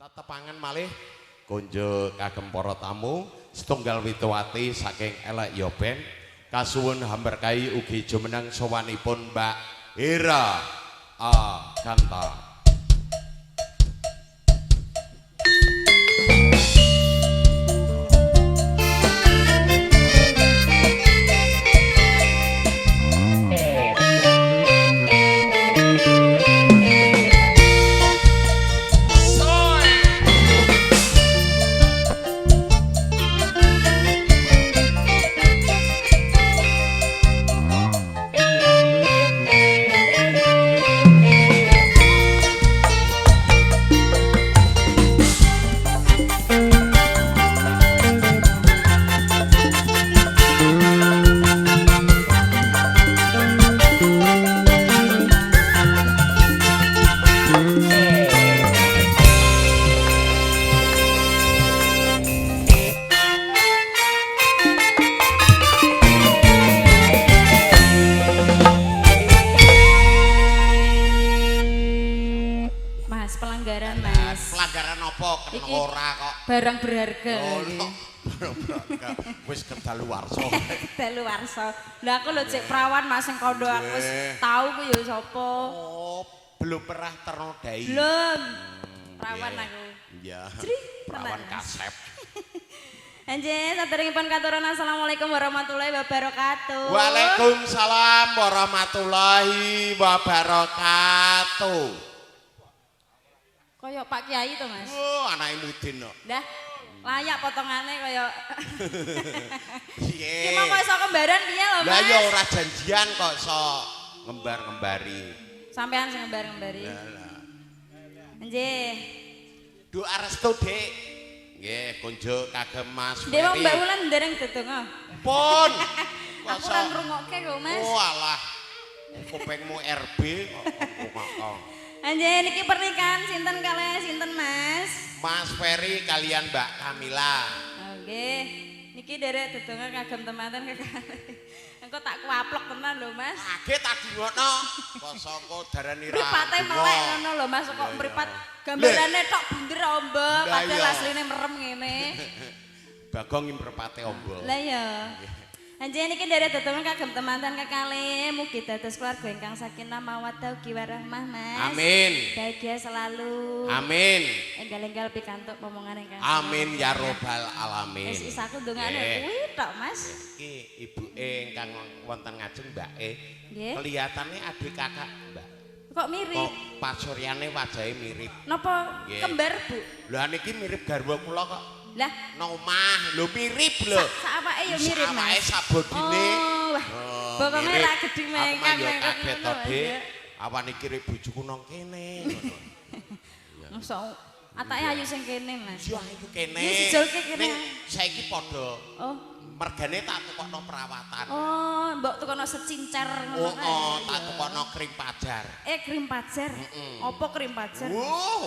Tetepangan malih konjo kagem para tamu setunggal witowati saking Elek Yoben kasuwun hamberkahi ugi jumeneng sowanipun Mbak Hera Ganta. Barang berharga. Wis kedaluwarsa. Kedaluwarsa. Lah aku lho cek prawan Mas sing kandha aku wis tau ku ya sapa. Oh, belum pernah ternodai. Belum. Prawan aku. Iya. Prawan kasep. Anjir, saderengipun katuran assalamualaikum warahmatullahi wabarakatuh. Waalaikumsalam warahmatullahi wabarakatuh. Kaya Pak Kiai to, Mas. Oh, anake Mudin kok. Lah, layak potongane kaya. Piye? Ki mongko iso kembaran piye lho, Mas? Lah ya ora janjian kok iso ngembar-ngembari. Sampean sing ngembar-ngembari. Lah. Nggih. Doa restu, Dik. Nggih, kunjuk kagem Mas Ferry. Dewa Mbak Wulan ndereng dedonga. Pun. Aku ora ngrungokke kok, Mas. Oh, alah. Kupingmu RB kok. Anjir, niki pernikahan sinten kalih sinten, Mas? Mas Ferry kalian Mbak Kamila. Nggih. Niki derek dedonga kagem temanten kekalih. Engko tak kuaplok tenan lho, Mas. Kaget tadi ngono. Kosongko darani ra. Mripate melek ngono lho, Mas, kok mripat gambarane tok bunder ombak, padahal asline merem ngene. Bagong mripate ombak. Lah ya. Anjir niki derek dedonga kagem temanten kekalih, mugi dados keluarga ingkang sakinah mawaddah ugi warahmah, Mas. Amin. Bahagia selalu. Amin. Enggal-enggal pikantuk omongan ingkang. Amin ya robbal alamin. Wis isaku ndongane kuwi tok, Mas. Iki ibuke ingkang wonten ngajeng Mbake. Nggih. Kelihatane adik kakak, Mbak. Kok mirip? Kok pasuryane wajahe mirip. Napa kembar, Bu? Lah niki mirip garwa kula kok. Lah, nomah lho mirip lho. Sak awake ya mirip, Mas. Awake sabodine. Oh, wah. Pokoke ra gedhi mengkang kaget to, Dik. Awan iki rek bojoku nang kene ngono. Mosok atake ayu sing kene, Mas. Yo ayu kene. Wis dijolke kene. Saiki padha. Oh. Mergane tak tukokno perawatan. Oh, mbok tukono secincer ngono kae. Oh, tak tukokno krim pajar. Krim pajar. Apa krim pajar?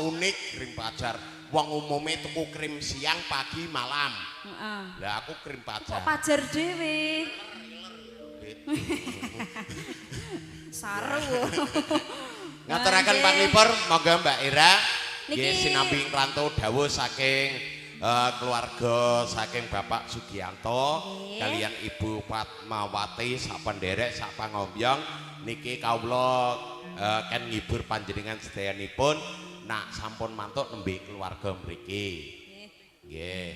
Unik krim pajar. Wong umume tuku krim siang, pagi, malam. Heeh. Lah aku krim pajar. Kok pajar dhewe? Saru. Ngaturaken panglipur, monggo Mbak Ira. Nggih Niki sinambi rantau dawuh saking keluarga saking Bapak Sugiyanto kalian Ibu Fatmawati sak penderek sak pangombyong niki kawula kan ngibur panjenengan sedayanipun nak sampun mantuk nembe keluarga mriki. Nggih.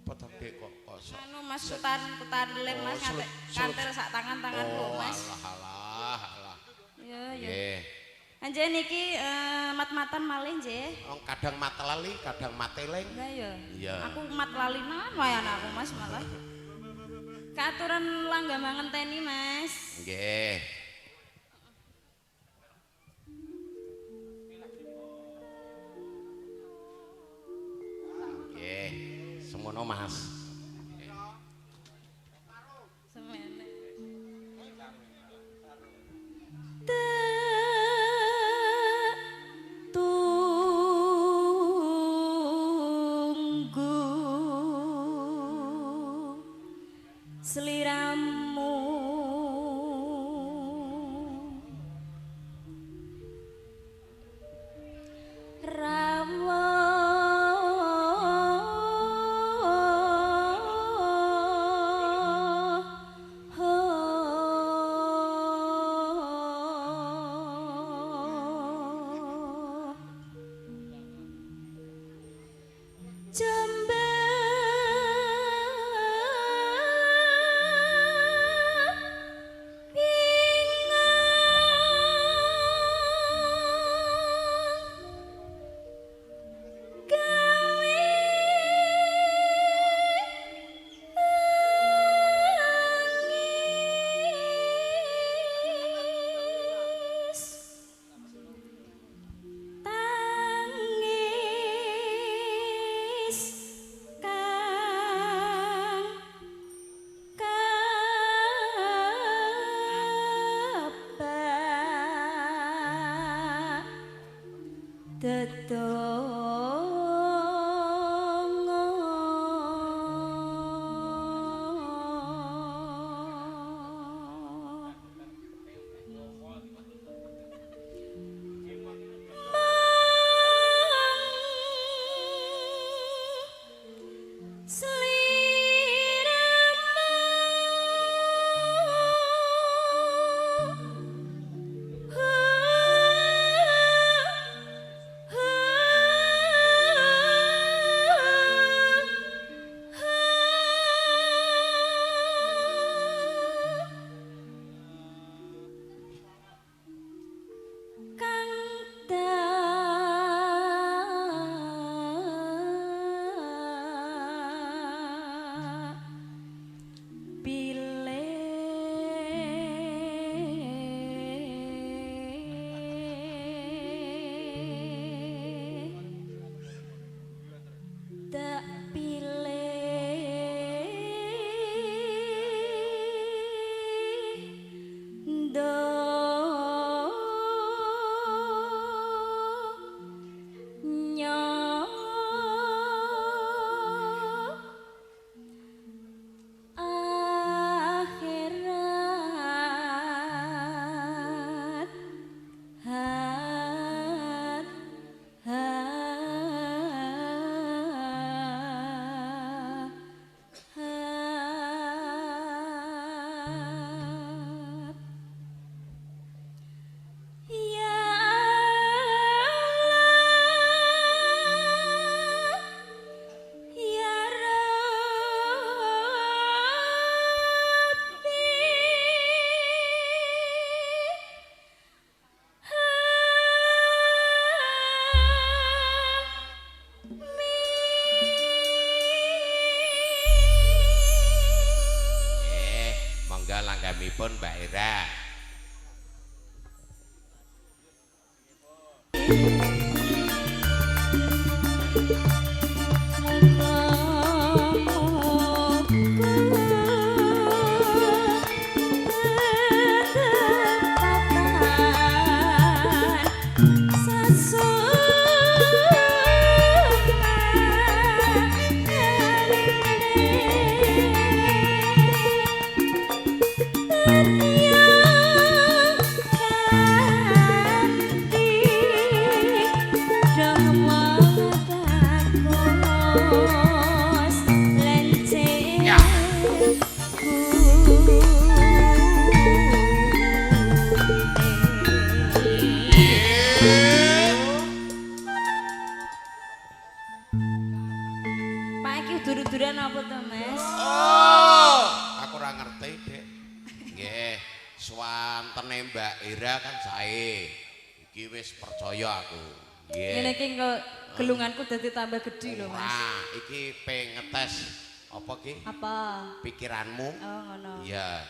Apa to Dik kok kosok? Anu Mas kutan lem Mas kantel sak tangan-tangan lho Mas. Alah. Iya. Nggih. Anjir niki mat-matan malih nggih. Kadang mat lali, kadang mat eling. Lah ya. Iya. Aku mat lalinan wae anakku Mas malah. Katuran langga mangenteni Mas. Nggih. Nggih. Semono Mas. Semene. Seliramu rawon Langgamipun Mbak Ira. Dur-duran apa to, Mas? Oh, aku ora ngerti, Dek. Nggih, swantene Mbak Ira kan sae. Iki wis percaya aku. Nggih. Ngene iki kok gelunganku dadi tambah gedhi lho, Mas. Nah, iki pengetes apa ki? Apa? Pikiranmu. Oh, ngono. Iya.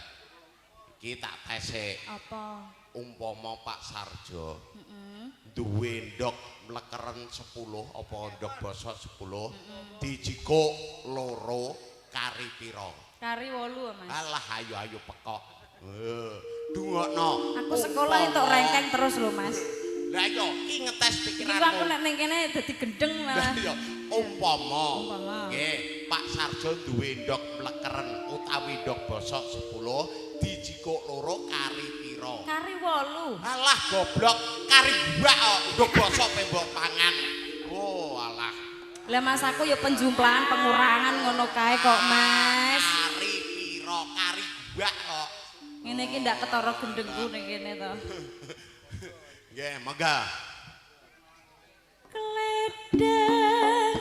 Iki tak tesik. Apa? Umpama Pak Sarjo. Duwe ndok mlekeren 10 apa ndok basa 10 dijikuk loro kari pira? Kari 8, Mas. Alah ayo pekok. Dungokno. Aku sekolah entuk rengken terus lho, Mas. Lah iya, iki ngetes pikiranmu. Iki aku nek ning kene dadi gendeng malah. Iya, umpama. Nggih, Pak Sarjo duwe ndok mlekeren utawi ndok basa 10 dijikuk loro kari pira? Kari 8. Alah goblok, kari guwak kok ndok basa mbok pangan. Oh, alah. Lah Mas aku ya penjumlahan pengurangan ngono kae kok, Mas. Kari pira? Kari guwak kok. Ngene iki ndak ketara gendengku ning kene to. Nggih, monggo. Kledek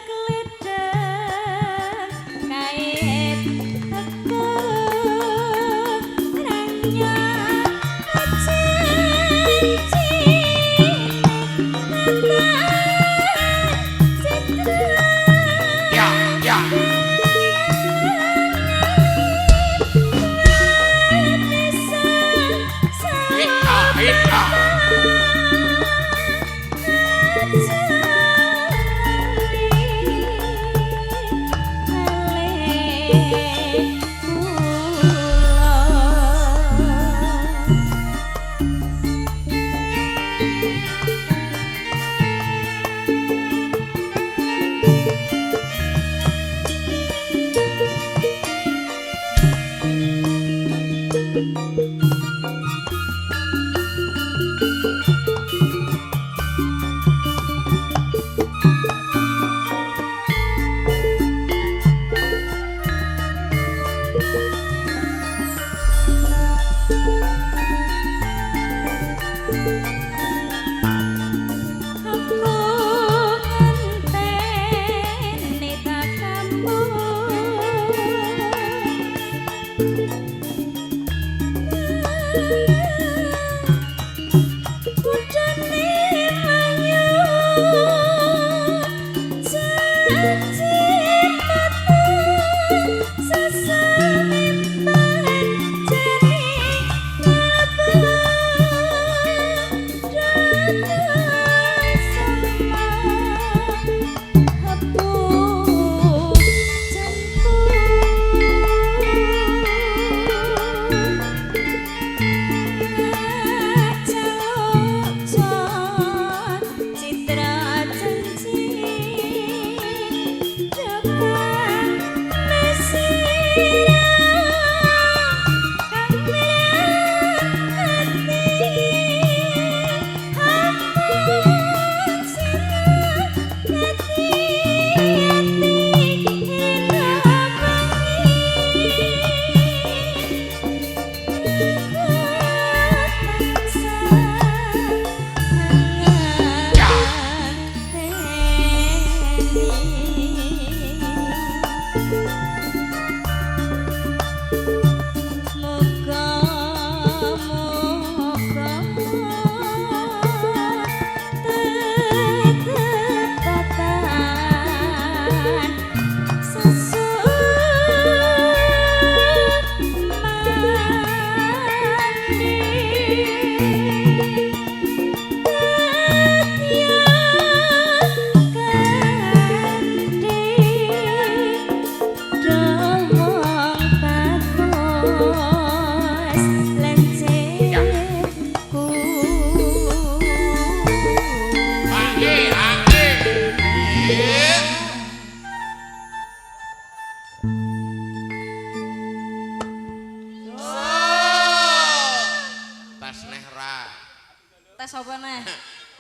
Ngetes apa neh?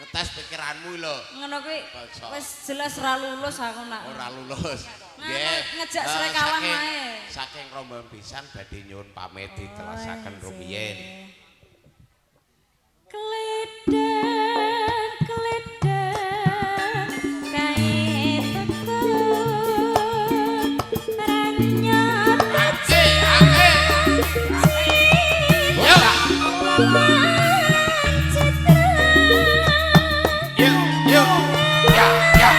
Ngetes pikiranmu lho. Ngono kuwi Basa. wis jelas ra lulus aku nak. Ora lulus. Ngejak srekawan wae. Saking rombongan pisan badhe nyuwun pamit ditelasaken rumiyin. Kledeng kae tekun ranyar Ake. Yo. Yo. Ya.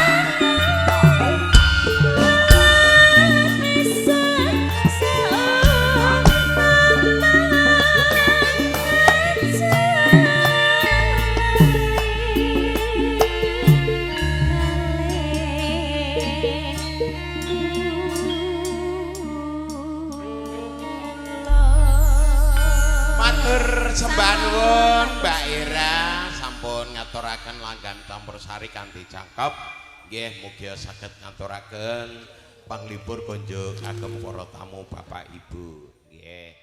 Sembah nuwun Mbak Ira sampun ngaturaken langgam campursari kanthi cakep. Nggih mugi saged ngaturaken panglipur konjuk kagem para tamu Bapak Ibu. Nggih.